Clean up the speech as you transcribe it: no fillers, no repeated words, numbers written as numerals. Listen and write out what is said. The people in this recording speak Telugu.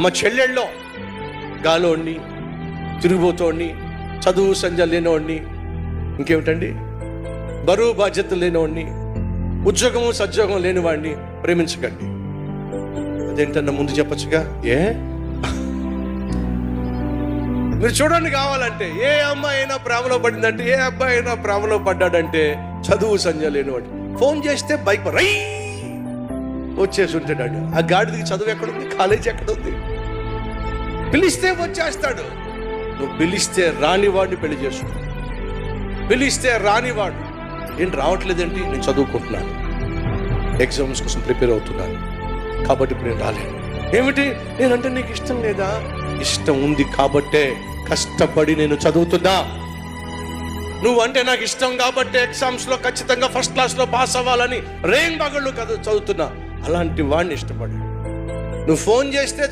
మా చెల్లెళ్ళలో గాలోడిని, తిరుగుబోతోడిని, చదువు సంజ లేనివాడిని, ఇంకేమిటండి బరువు బాధ్యతలు లేనివాడిని, ఉద్యోగము సద్యోగం లేనివాడిని ప్రేమించకండి. అదేంటన్నా ముందు చెప్పచ్చుగా. మీరు చూడండి, కావాలంటే ఏ అమ్మాయి అయినా ప్రేమలో పడిందంటే, ఏ అబ్బాయి అయినా ప్రేమలో పడ్డాడంటే చదువు సంజ లేనివాడు. ఫోన్ చేస్తే బైక్ రై వచ్చేసి ఉంటాడు. ఆ గాడిదికి చదువు ఎక్కడుంది, కాలేజీ ఎక్కడుంది? పిలిస్తే వచ్చేస్తాడు. నువ్వు పిలిస్తే రానివాడిని పెళ్లి చేసుకో. పిలిస్తే రానివాడు ఏంటి రావట్లేదేంటి? నేను చదువుకుంటున్నాను, ఎగ్జామ్స్ కోసం ప్రిపేర్ అవుతున్నాను, కాబట్టి ఇప్పుడు నేను రాలేను. ఏమిటి? నేనంటే నీకు ఇష్టం లేదా? ఇష్టం ఉంది కాబట్టే కష్టపడి నేను చదువుతున్నా. నువ్వంటే నాకు ఇష్టం కాబట్టి ఎగ్జామ్స్లో ఖచ్చితంగా ఫస్ట్ క్లాస్లో పాస్ అవ్వాలని రేయింబగళ్ళు చదువుతున్నా. అలాంటి వాడిని ఇష్టపడి నువ్వు ఫోన్ చేస్తే